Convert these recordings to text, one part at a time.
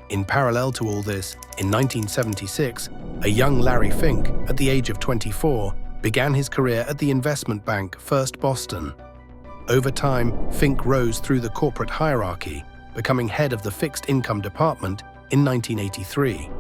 In parallel to all this, in 1976, a young Larry Fink, at the age of 24, began his career at the investment bank First Boston. Over time, Fink rose through the corporate hierarchy, becoming head of the fixed income department in 1983.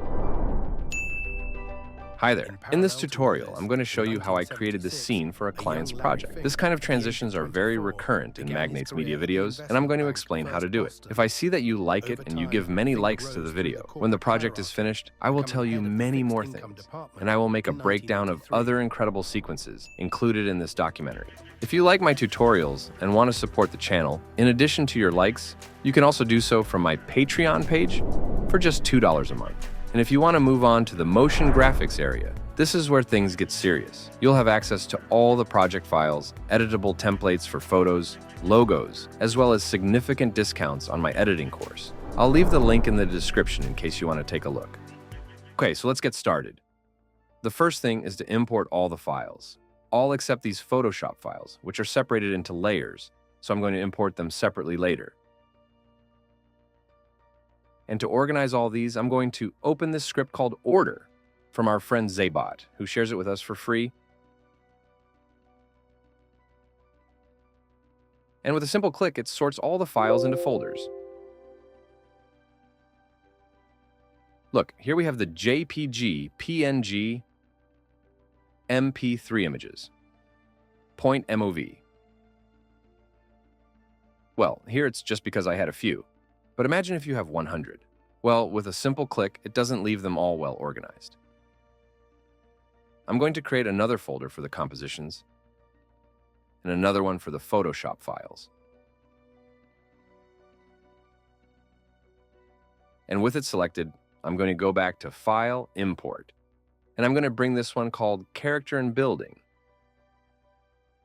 Hi there. In this tutorial, I'm going to show you how I created this scene for a client's project. This kind of transitions are very recurrent in MagnatesMedia videos, and I'm going to explain how to do it. If I see that you like it and you give many likes to the video, when the project is finished, I will tell you many more things, and I will make a breakdown of other incredible sequences included in this documentary. If you like my tutorials and want to support the channel, in addition to your likes, you can also do so from my Patreon page for just $2 a month. And if you want to move on to the motion graphics area, this is where things get serious. You'll have access to all the project files, editable templates for photos, logos, as well as significant discounts on my editing course. I'll leave the link in the description in case you want to take a look. Okay, so let's get started. The first thing is to import all the files, all except these Photoshop files, which are separated into layers, so I'm going to import them separately later. And to organize all these, I'm going to open this script called Order from our friend Zabot, who shares it with us for free. And with a simple click, it sorts all the files into folders. Look, here we have the JPG, PNG, MP3 images. Point MOV. Well, here it's just because I had a few. But imagine if you have 100. Well, with a simple click, it doesn't leave them all well organized. I'm going to create another folder for the compositions and another one for the Photoshop files. And with it selected, I'm going to go back to File, Import. And I'm going to bring this one called Character and Building.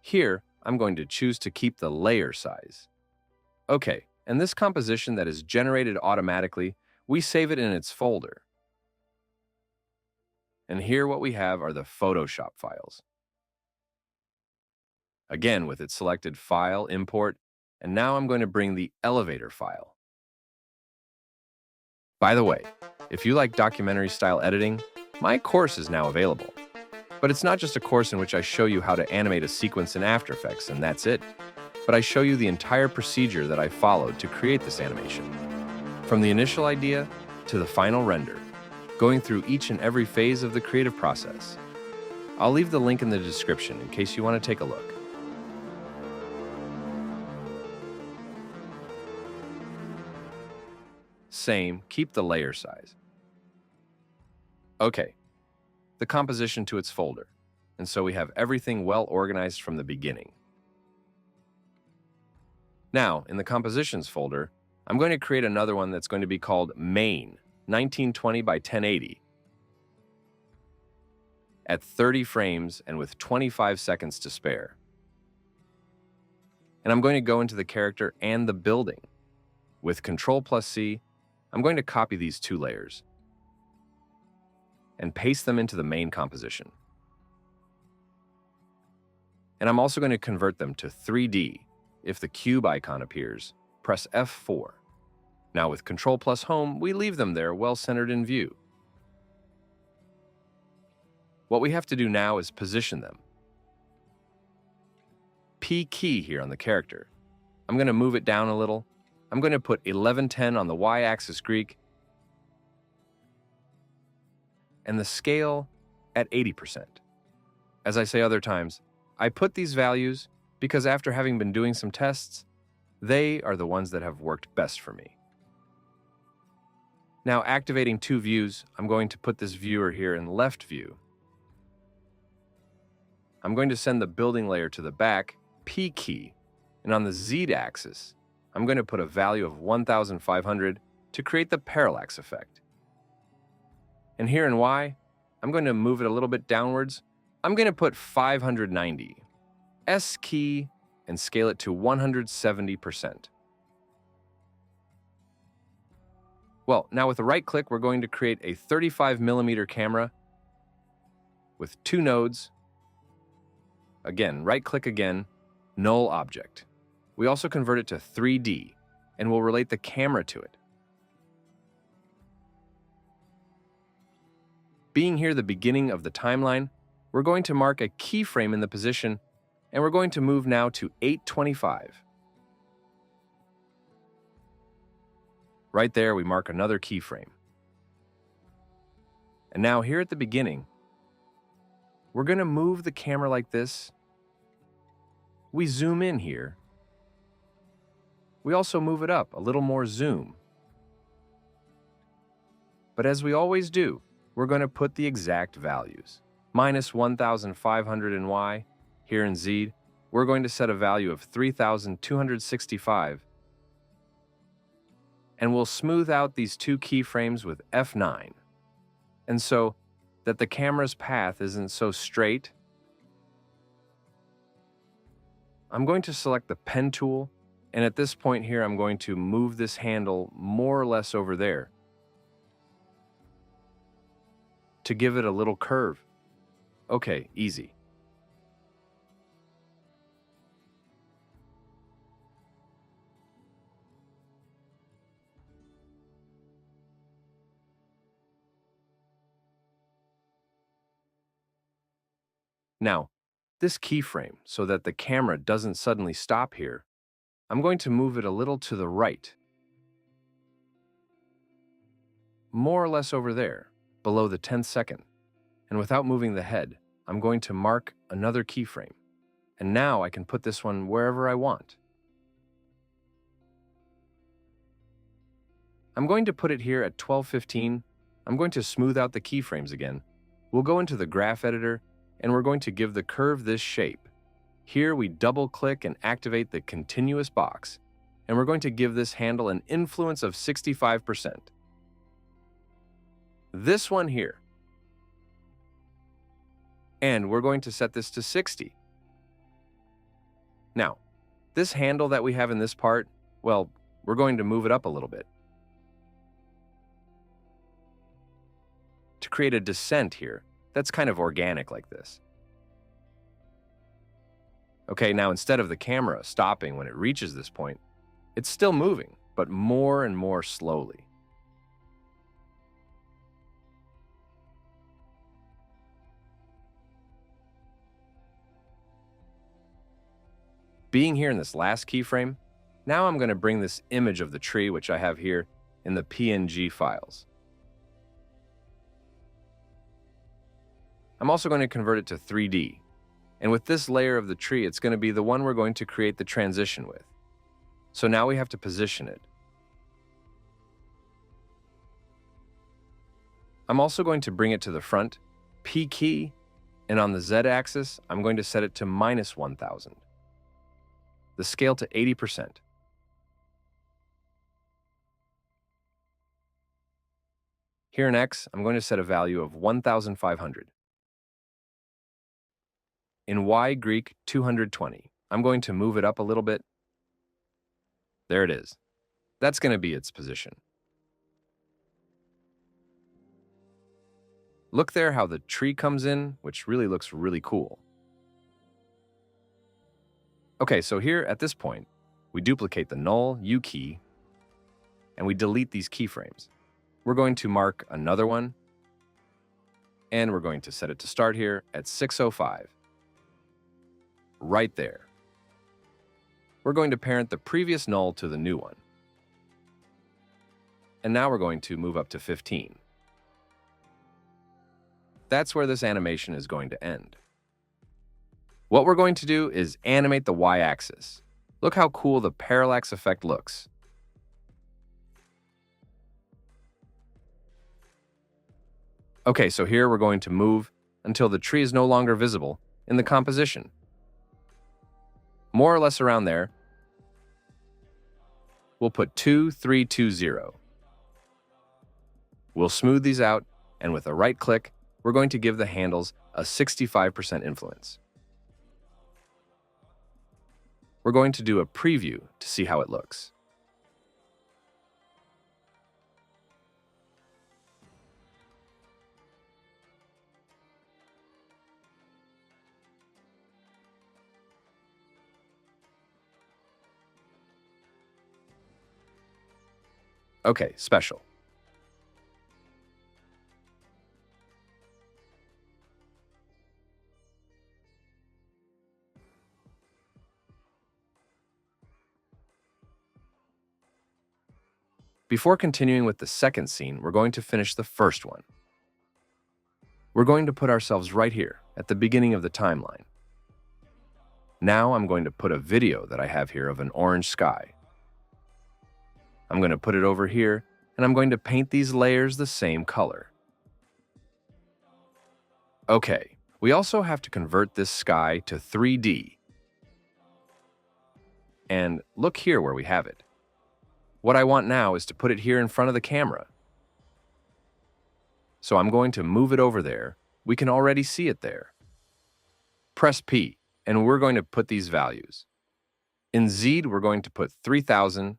Here, I'm going to choose to keep the layer size. Okay. And this composition that is generated automatically, we save it in its folder. And here what we have are the Photoshop files. Again, with it selected File, Import, and now I'm going to bring the elevator file. By the way, if you like documentary-style editing, my course is now available. But it's not just a course in which I show you how to animate a sequence in After Effects, and that's it. But I show you the entire procedure that I followed to create this animation. From the initial idea to the final render, going through each and every phase of the creative process. I'll leave the link in the description in case you want to take a look. Same, keep the layer size. Okay, the composition to its folder. And so we have everything well organized from the beginning. Now, in the Compositions folder, I'm going to create another one that's going to be called Main, 1920 by 1080, at 30 frames and with 25 seconds to spare. And I'm going to go into the character and the building. With Ctrl+C, I'm going to copy these two layers and paste them into the main composition. And I'm also going to convert them to 3D. If the cube icon appears, press F4. Now with Ctrl+Home, we leave them there well centered in view. What we have to do now is position them. P key here on the character. I'm going to move it down a little. I'm going to put 1110 on the y-axis Greek and the scale at 80%. As I say other times, I put these values because after having been doing some tests, they are the ones that have worked best for me. Now, activating two views, I'm going to put this viewer here in left view. I'm going to send the building layer to the back, P key, and on the Z-axis, I'm going to put a value of 1500 to create the parallax effect. And here in Y, I'm going to move it a little bit downwards. I'm going to put 590. S key and scale it to 170%. Well, now with a right click, we're going to create a 35mm camera with two nodes. Again, right click again, null object. We also convert it to 3D and we'll relate the camera to it. Being here the beginning of the timeline, we're going to mark a keyframe in the position, and we're going to move now to 825. Right there, we mark another keyframe. And now here at the beginning, we're going to move the camera like this. We zoom in here. We also move it up, a little more zoom. But as we always do, we're going to put the exact values. Minus 1,500 in Y, here in Z, we're going to set a value of 3,265. And we'll smooth out these two keyframes with F9. And so that the camera's path isn't so straight, I'm going to select the pen tool, and at this point here, I'm going to move this handle more or less over there to give it a little curve. Okay, easy. Now, this keyframe, so that the camera doesn't suddenly stop here, I'm going to move it a little to the right, more or less over there, below the 10th second. And without moving the head, I'm going to mark another keyframe. And now I can put this one wherever I want. I'm going to put it here at 12:15. I'm going to smooth out the keyframes again. We'll go into the graph editor, and we're going to give the curve this shape. Here we double-click and activate the continuous box, and we're going to give this handle an influence of 65%. This one here. And we're going to set this to 60. Now, this handle that we have in this part, well, we're going to move it up a little bit to create a descent here that's kind of organic like this. Okay, now instead of the camera stopping when it reaches this point, it's still moving, but more and more slowly. Being here in this last keyframe, now I'm going to bring this image of the tree, which I have here, in the PNG files. I'm also going to convert it to 3D. And with this layer of the tree, it's going to be the one we're going to create the transition with. So now we have to position it. I'm also going to bring it to the front, P key, and on the Z-axis, I'm going to set it to minus 1,000. The scale to 80%. Here in X, I'm going to set a value of 1,500. In Y Greek, 220. I'm going to move it up a little bit. There it is. That's going to be its position. Look there how the tree comes in, which really looks really cool. Okay, so here at this point, we duplicate the null U key, and we delete these keyframes. We're going to mark another one, and we're going to set it to start here at 6:05. Right there. We're going to parent the previous null to the new one. And now we're going to move up to 15. That's where this animation is going to end. What we're going to do is animate the y-axis. Look how cool the parallax effect looks. Okay, so here we're going to move until the tree is no longer visible in the composition. More or less around there. We'll put 2320. We'll smooth these out, and with a right click, we're going to give the handles a 65% influence. We're going to do a preview to see how it looks. Okay, special. Before continuing with the second scene, we're going to finish the first one. We're going to put ourselves right here, at the beginning of the timeline. Now I'm going to put a video that I have here of an orange sky. I'm going to put it over here, and I'm going to paint these layers the same color. Okay, we also have to convert this sky to 3D. And look here where we have it. What I want now is to put it here in front of the camera. So I'm going to move it over there. We can already see it there. Press P, and we're going to put these values. In Z, we're going to put 3000.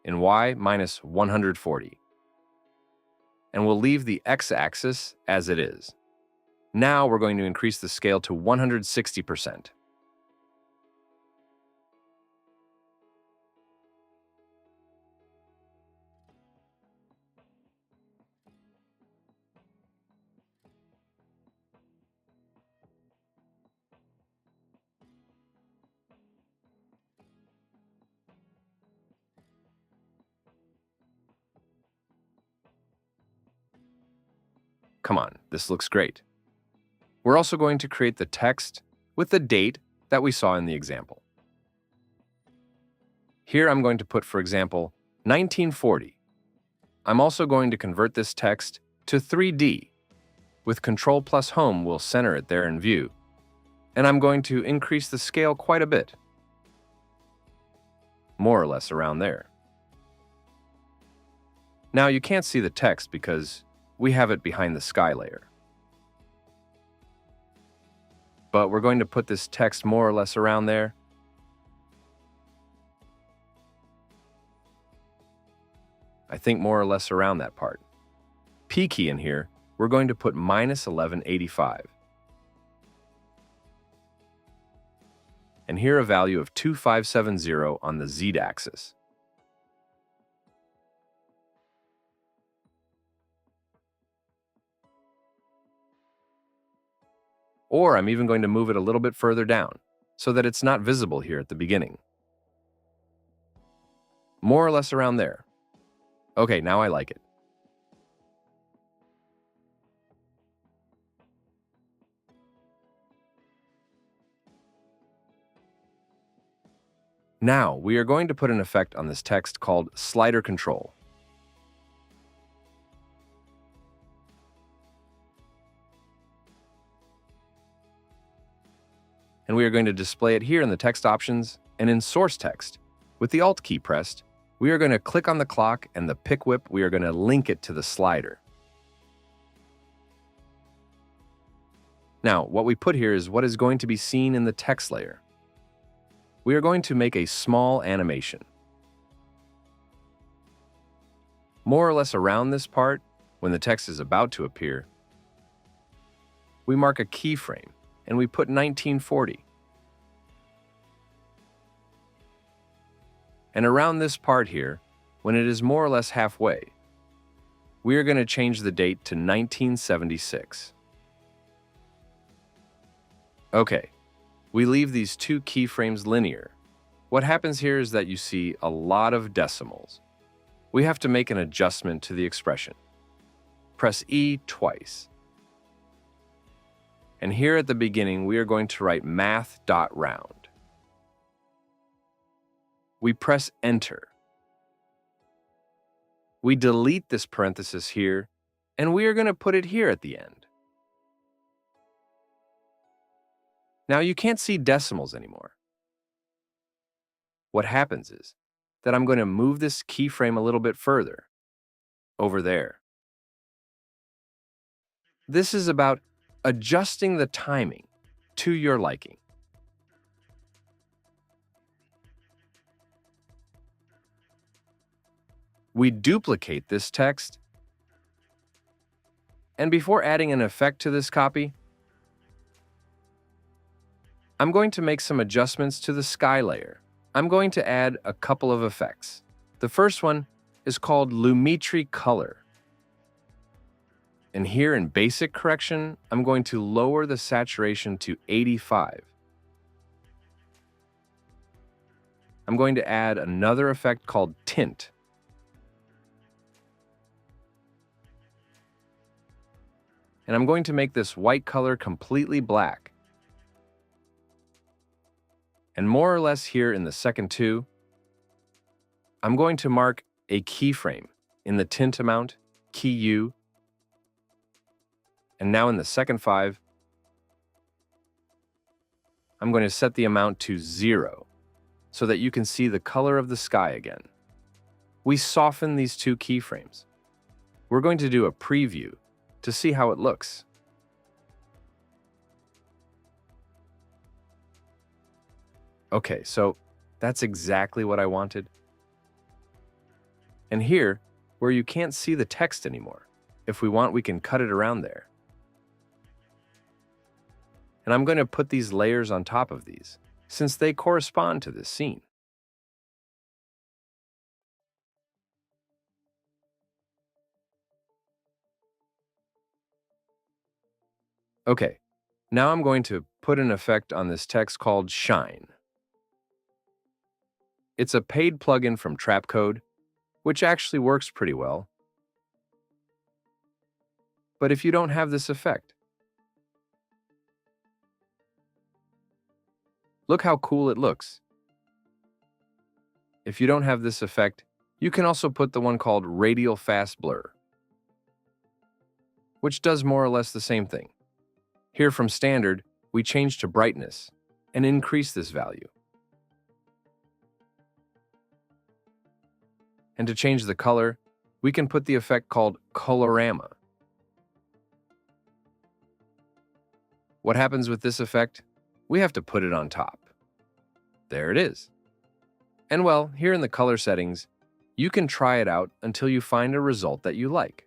In Y, minus 140. And we'll leave the x-axis as it is. Now we're going to increase the scale to 160%. Come on, this looks great. We're also going to create the text with the date that we saw in the example. Here I'm going to put, for example, 1940. I'm also going to convert this text to 3D. With Control plus Home, we'll center it there in view. And I'm going to increase the scale quite a bit. More or less around there. Now you can't see the text because we have it behind the sky layer. But we're going to put this text more or less around there. I think more or less around that part. P key in here, we're going to put minus 1185. And here a value of 2570 on the Z-axis. Or I'm even going to move it a little bit further down, so that it's not visible here at the beginning. More or less around there. Okay, now I like it. Now, we are going to put an effect on this text called slider control. And we are going to display it here in the text options and in source text. With the Alt key pressed, we are going to click on the clock and the pick whip, we are going to link it to the slider. Now, what we put here is what is going to be seen in the text layer. We are going to make a small animation. More or less around this part, when the text is about to appear, we mark a keyframe and we put 1940. And around this part here, when it is more or less halfway, we are going to change the date to 1976. Okay, we leave these two keyframes linear. What happens here is that you see a lot of decimals. We have to make an adjustment to the expression. Press E twice. And here at the beginning, we are going to write math.round. We press Enter. We delete this parenthesis here, and we are going to put it here at the end. Now you can't see decimals anymore. What happens is that I'm going to move this keyframe a little bit further, over there. This is about adjusting the timing to your liking. We duplicate this text, and before adding an effect to this copy, I'm going to make some adjustments to the sky layer. I'm going to add a couple of effects. The first one is called Lumetri Color. And here in Basic Correction, I'm going to lower the saturation to 85. I'm going to add another effect called tint. And I'm going to make this white color completely black. And more or less here in the second 2, I'm going to mark a keyframe in the tint amount, key U. And now in the second 5, I'm going to set the amount to 0 so that you can see the color of the sky again. We soften these 2 keyframes. We're going to do a preview to see how it looks. Okay, so that's exactly what I wanted. And here, where you can't see the text anymore, if we want, we can cut it around there. And I'm going to put these layers on top of these, since they correspond to this scene. Okay, now I'm going to put an effect on this text called Shine. It's a paid plugin from Trapcode, which actually works pretty well. But if you don't have this effect, look how cool it looks. If you don't have this effect, you can also put the one called Radial Fast Blur, which does more or less the same thing. Here from Standard, we change to Brightness and increase this value. And to change the color, we can put the effect called Colorama. What happens with this effect? We have to put it on top. There it is. And well, here in the color settings, you can try it out until you find a result that you like.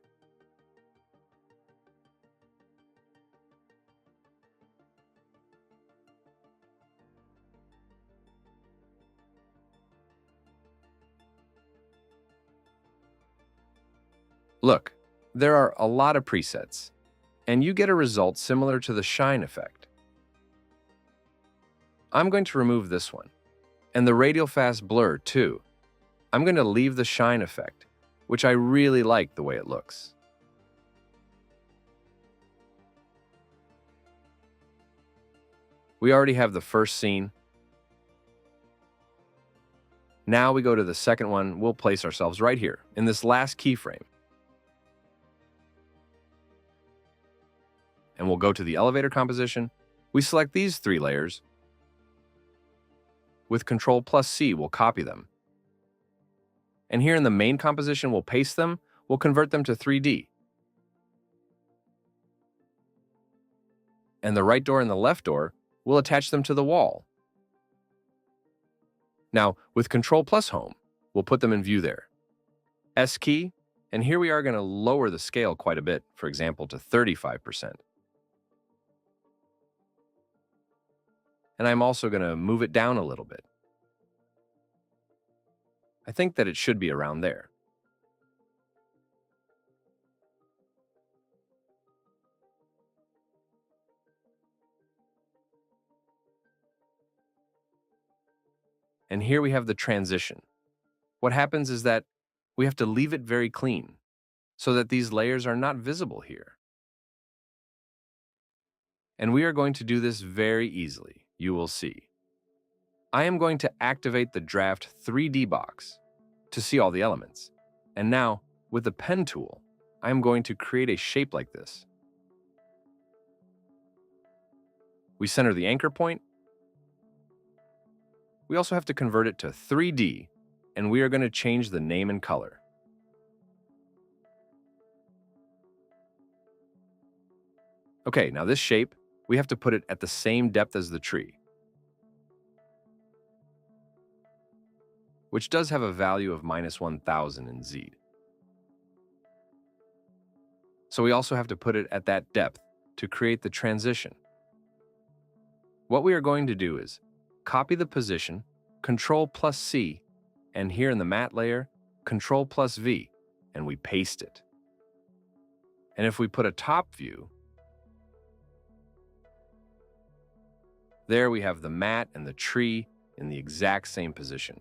Look, there are a lot of presets, and you get a result similar to the shine effect. I'm going to remove this one, and the radial fast blur too. I'm going to leave the shine effect, which I really like the way it looks. We already have the first scene. Now we go to the second one. We'll place ourselves right here in this last keyframe. And we'll go to the elevator composition. We select these 3 layers. With Ctrl+C, we'll copy them. And here in the main composition, we'll paste them. We'll convert them to 3D. And the right door and the left door, we'll attach them to the wall. Now, with Ctrl+Home, we'll put them in view there. S key, and here we are going to lower the scale quite a bit, for example, to 35%. And I'm also going to move it down a little bit. I think that it should be around there. And here we have the transition. What happens is that we have to leave it very clean so that these layers are not visible here. And we are going to do this very easily. You will see. I am going to activate the Draft 3D box to see all the elements. And now, with the pen tool, I am going to create a shape like this. We center the anchor point. We also have to convert it to 3D, and we are going to change the name and color. Okay, now this shape, we have to put it at the same depth as the tree, which does have a value of -1000 in Z. So we also have to put it at that depth to create the transition. What we are going to do is copy the position, Ctrl+C, and here in the matte layer, Ctrl+V, and we paste it. And if we put a top view, there we have the matte and the tree in the exact same position.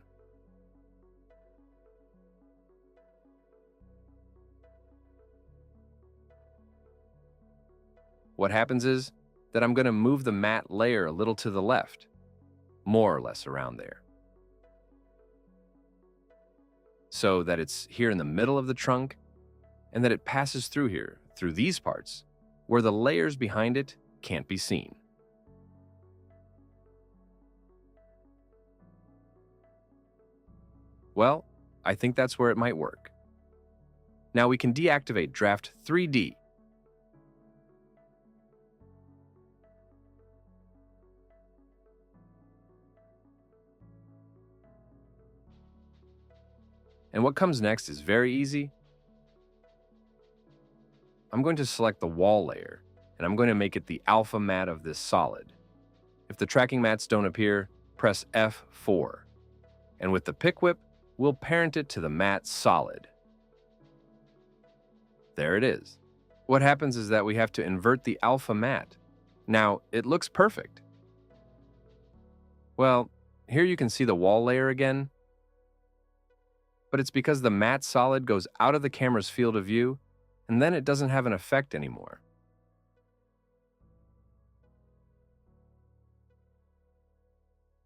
What happens is that I'm going to move the matte layer a little to the left, more or less around there, so that it's here in the middle of the trunk and that it passes through here, through these parts, where the layers behind it can't be seen. Well, I think that's where it might work. Now we can deactivate Draft 3D. And what comes next is very easy. I'm going to select the wall layer, and I'm going to make it the alpha matte of this solid. If the tracking mats don't appear, press F4. And with the pick whip, we'll parent it to the matte solid. There it is. What happens is that we have to invert the alpha matte. Now, it looks perfect. Well, here you can see the wall layer again, but it's because the matte solid goes out of the camera's field of view, and then it doesn't have an effect anymore.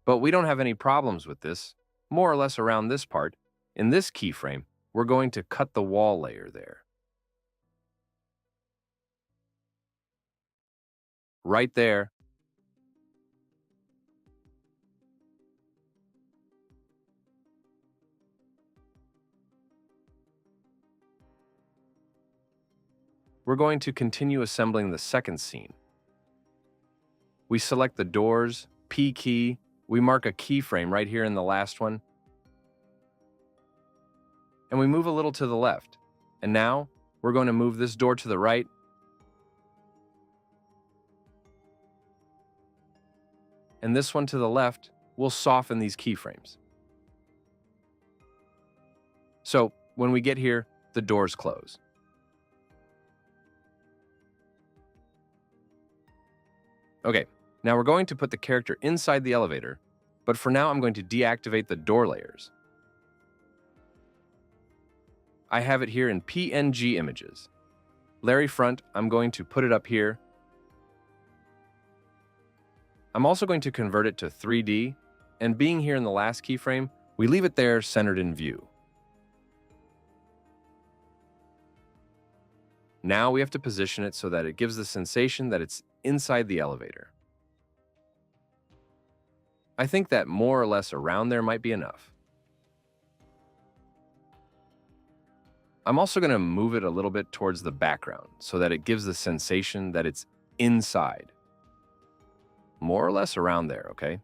But we don't have any problems with this, more or less around this part. In this keyframe, we're going to cut the wall layer there. Right there. We're going to continue assembling the second scene. We select the doors, P key, we mark a keyframe right here in the last one, and we move a little to the left. And now, we're going to move this door to the right, and this one to the left. We'll soften these keyframes. So, when we get here, the doors close. Okay, now we're going to put the character inside the elevator, but for now I'm going to deactivate the door layers. I have it here in PNG images. Larry front, I'm going to put it up here. I'm also going to convert it to 3D, and being here in the last keyframe, we leave it there centered in view. Now we have to position it so that it gives the sensation that it's inside the elevator. I think that more or less around there might be enough. I'm also going to move it a little bit towards the background so that it gives the sensation that it's inside. More or less around there, okay?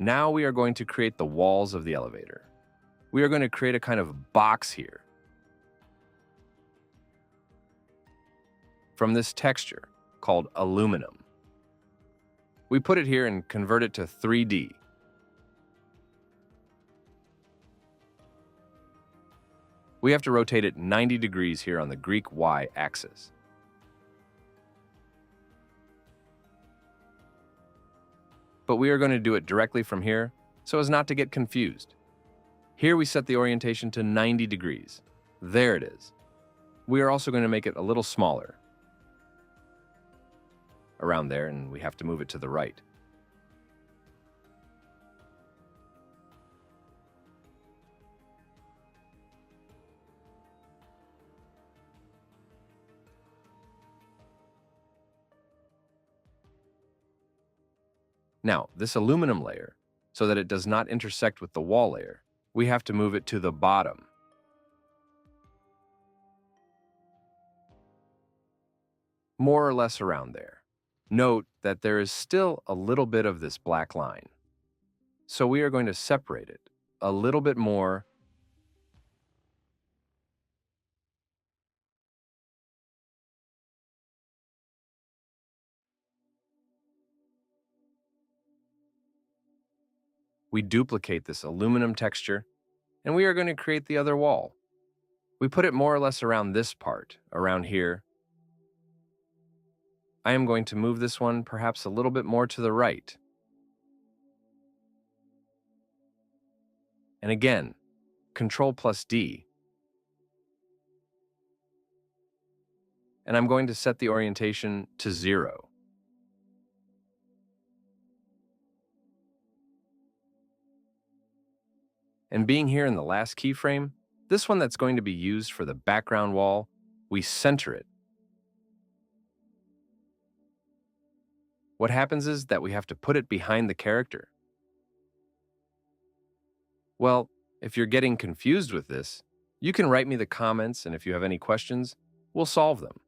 Now we are going to create the walls of the elevator. We are going to create a kind of box here from this texture called aluminum. We put it here and convert it to 3D. We have to rotate it 90 degrees here on the Greek Y axis. But we are going to do it directly from here so as not to get confused. Here we set the orientation to 90 degrees. There it is. We are also going to make it a little smaller. Around there, and we have to move it to the right. Now, this aluminum layer, so that it does not intersect with the wall layer, we have to move it to the bottom. More or less around there. Note that there is still a little bit of this black line. So we are going to separate it a little bit more. We duplicate this aluminum texture, and we are going to create the other wall. We put it more or less around this part, around here. I am going to move this one perhaps a little bit more to the right. And again, Ctrl+D and I'm going to set the orientation to 0. And being here in the last keyframe, this one that's going to be used for the background wall, we center it. What happens is that we have to put it behind the character. Well, if you're getting confused with this, you can write me the comments, and if you have any questions, we'll solve them.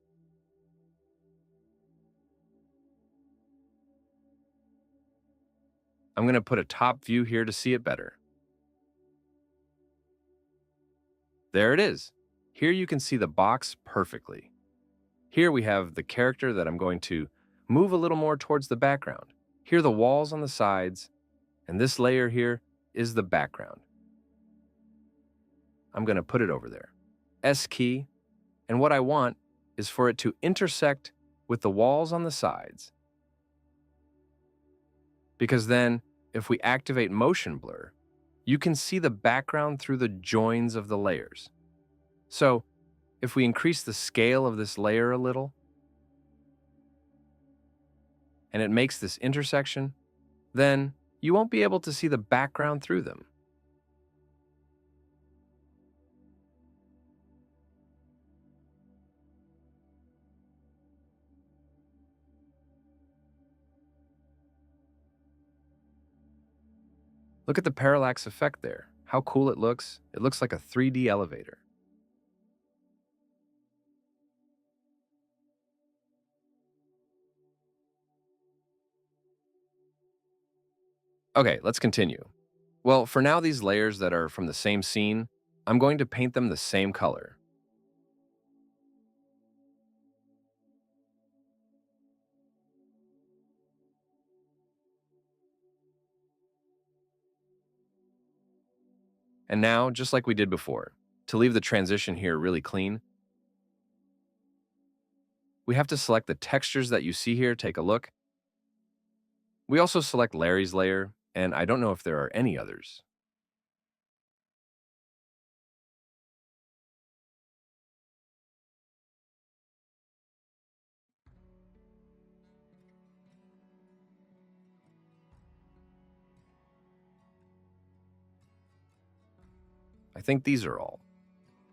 I'm going to put a top view here to see it better. There it is. Here you can see the box perfectly. Here we have the character that I'm going to move a little more towards the background. Here are the walls on the sides, and this layer here is the background. I'm going to put it over there. S key, and what I want is for it to intersect with the walls on the sides. Because then, if we activate motion blur, you can see the background through the joins of the layers. So, if we increase the scale of this layer a little, and it makes this intersection, then you won't be able to see the background through them. Look at the parallax effect there. How cool it looks. It looks like a 3D elevator. Okay, let's continue. Well, for now, these layers that are from the same scene, I'm going to paint them the same color. And now, just like we did before, to leave the transition here really clean, we have to select the textures that you see here. Take a look. We also select Larry's layer, and I don't know if there are any others. I think these are all.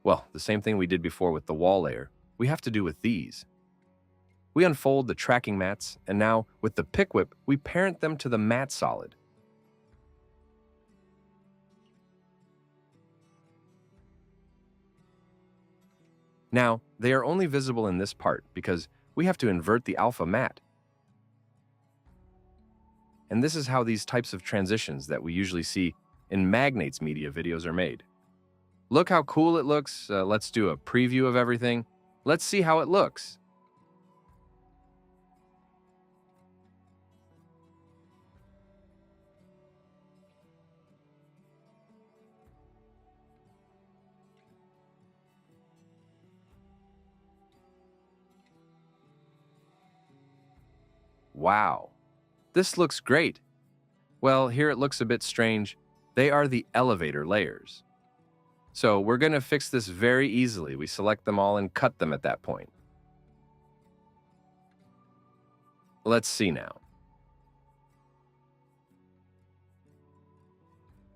Well, the same thing we did before with the wall layer, we have to do with these. We unfold the tracking mats, and now, with the pick whip, we parent them to the matte solid. Now, they are only visible in this part because we have to invert the alpha matte. And this is how these types of transitions that we usually see in MagnatesMedia videos are made. Look how cool it looks. Let's do a preview of everything. Let's see how it looks. Wow, this looks great. Well, here it looks a bit strange. They are the elevator layers. So we're going to fix this very easily. We select them all and cut them at that point. Let's see now.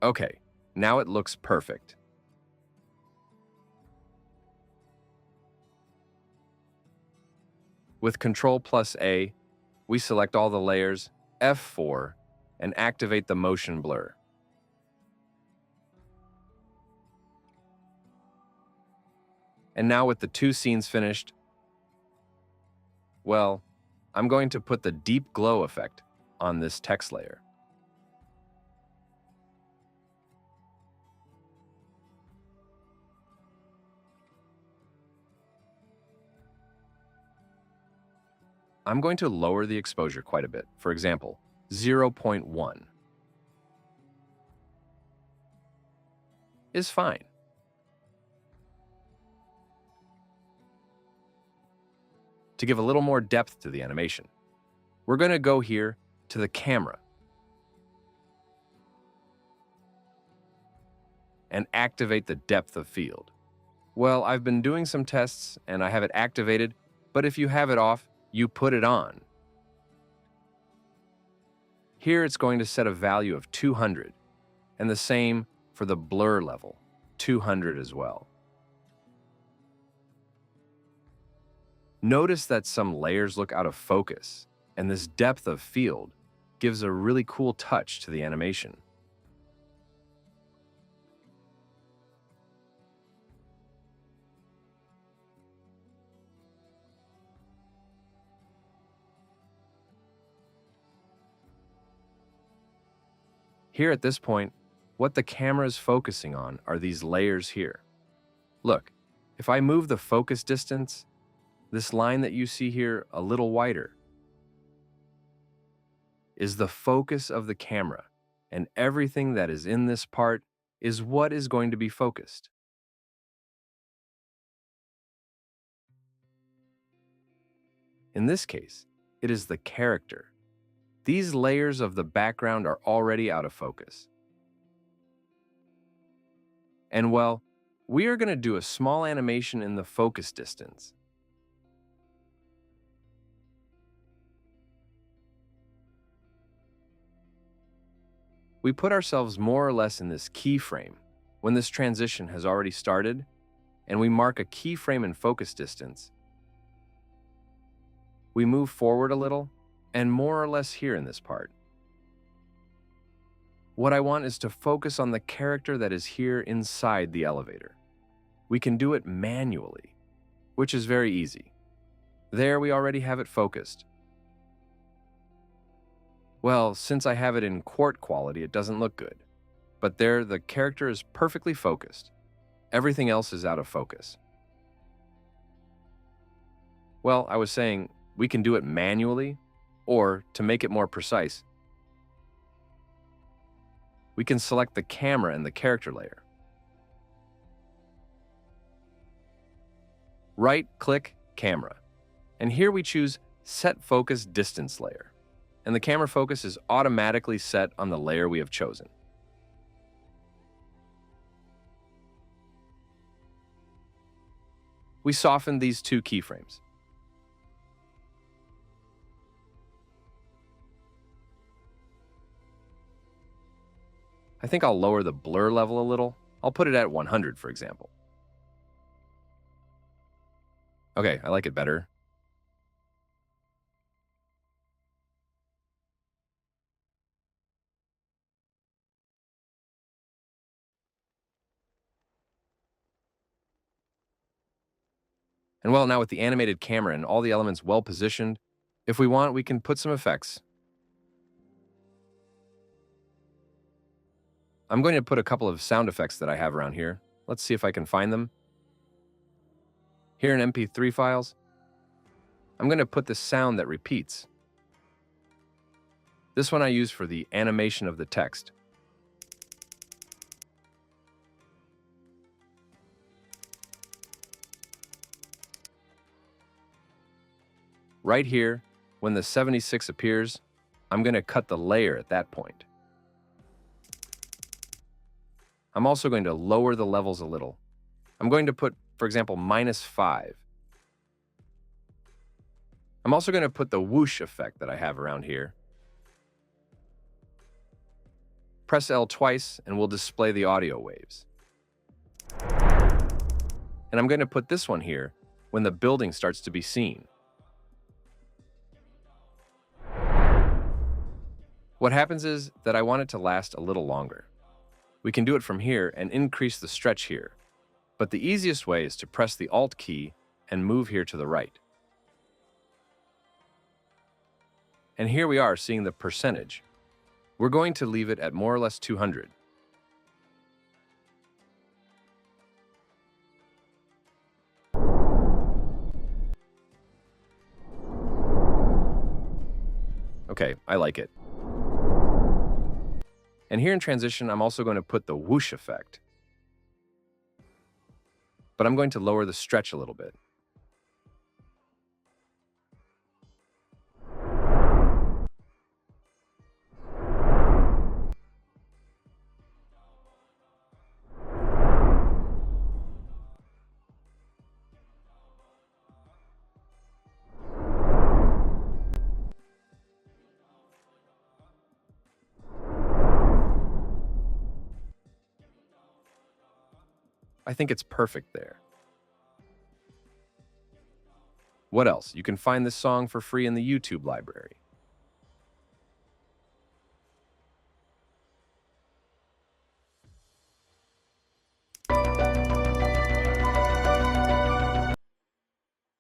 Okay, now it looks perfect. With Ctrl+A, we select all the layers, F4, and activate the motion blur. And now with the two scenes finished, well, I'm going to put the deep glow effect on this text layer. I'm going to lower the exposure quite a bit. For example, 0.1 is fine. To give a little more depth to the animation, we're going to go here to the camera and activate the depth of field. Well, I've been doing some tests and I have it activated, But if you have it off, you put it on. Here it's going to set a value of 200, and the same for the blur level, 200 as well. Notice that some layers look out of focus, and this depth of field gives a really cool touch to the animation. Here at this point, what the camera is focusing on are these layers here. Look, if I move the focus distance, this line that you see here a little wider is the focus of the camera, and everything that is in this part is what is going to be focused. In this case, it is the character. These layers of the background are already out of focus. And well, we are going to do a small animation in the focus distance. We put ourselves more or less in this keyframe when this transition has already started, and we mark a keyframe in focus distance. We move forward a little, and more or less here in this part. What I want is to focus on the character that is here inside the elevator. We can do it manually, which is very easy. There we already have it focused. Well, since I have it in quart quality, it doesn't look good. But there, the character is perfectly focused. Everything else is out of focus. Well, I was saying, we can do it manually, or, to make it more precise, we can select the camera and the character layer. Right-click Camera, and here we choose Set Focus Distance Layer, and the camera focus is automatically set on the layer we have chosen. We soften these two keyframes. I think I'll lower the blur level a little. I'll put it at 100, for example. Okay, I like it better. And well, now with the animated camera and all the elements well positioned, if we want, we can put some effects. I'm going to put a couple of sound effects that I have around here. Let's see if I can find them. Here in MP3 files, I'm going to put the sound that repeats. This one I use for the animation of the text. Right here, when the 76 appears, I'm going to cut the layer at that point. I'm also going to lower the levels a little. I'm going to put, for example, -5. I'm also going to put the whoosh effect that I have around here. Press L twice and we'll display the audio waves. And I'm going to put this one here when the building starts to be seen. What happens is that I want it to last a little longer. We can do it from here and increase the stretch here. But the easiest way is to press the Alt key and move here to the right. And here we are seeing the percentage. We're going to leave it at more or less 200. Okay, I like it. And here in transition, I'm also going to put the whoosh effect. But I'm going to lower the stretch a little bit. I think it's perfect there. What else? You can find this song for free in the YouTube library.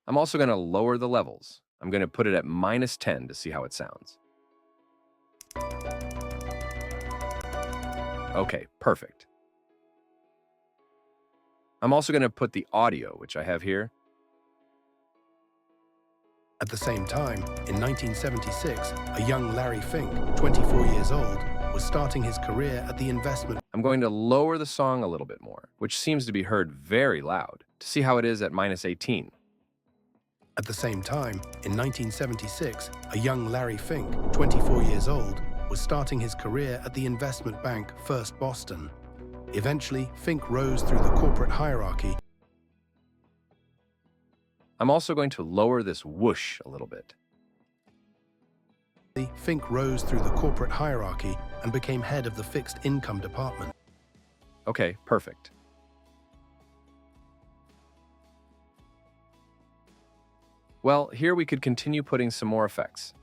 I'm also going to lower the levels. I'm going to put it at -10 to see how it sounds. Okay, perfect. I'm also going to put the audio, which I have here. At the same time, in 1976, a young Larry Fink, 24 years old, was starting his career at the investment. I'm going to lower the song a little bit more, which seems to be heard very loud, to see how it is at -18. At the same time, in 1976, a young Larry Fink, 24 years old, was starting his career at the investment bank First Boston. Eventually, Fink rose through the corporate hierarchy. I'm also going to lower this whoosh a little bit. Fink rose through the corporate hierarchy and became head of the fixed income department. Okay, perfect. Well, here we could continue putting some more effects.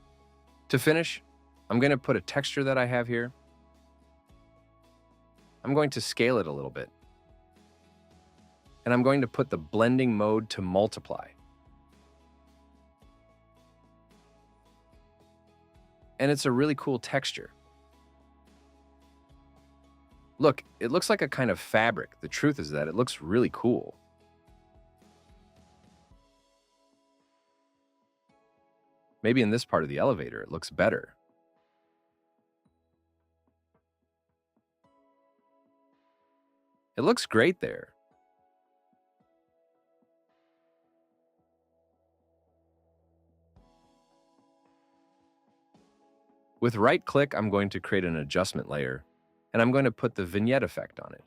To finish, I'm going to put a texture that I have here. I'm going to scale it a little bit. And I'm going to put the blending mode to multiply. And it's a really cool texture. Look, it looks like a kind of fabric. The truth is that it looks really cool. Maybe in this part of the elevator, it looks better. It looks great there. With right-click, I'm going to create an adjustment layer, and I'm going to put the vignette effect on it.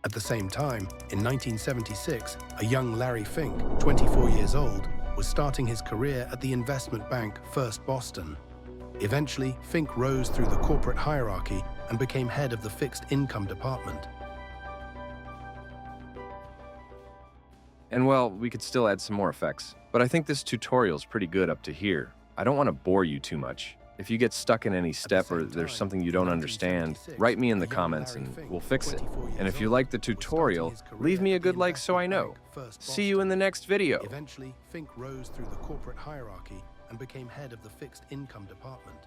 At the same time, in 1976, a young Larry Fink, 24 years old, was starting his career at the investment bank First Boston. Eventually, Fink rose through the corporate hierarchy and became head of the fixed income department. And well, we could still add some more effects, but I think this tutorial's pretty good up to here. I don't want to bore you too much. If you get stuck in any step or there's something you don't understand, write me in the comments and we'll fix it. And if you like the tutorial, leave me a good like so I know. See you in the next video. Eventually, Fink rose through the corporate hierarchy and became head of the fixed income department.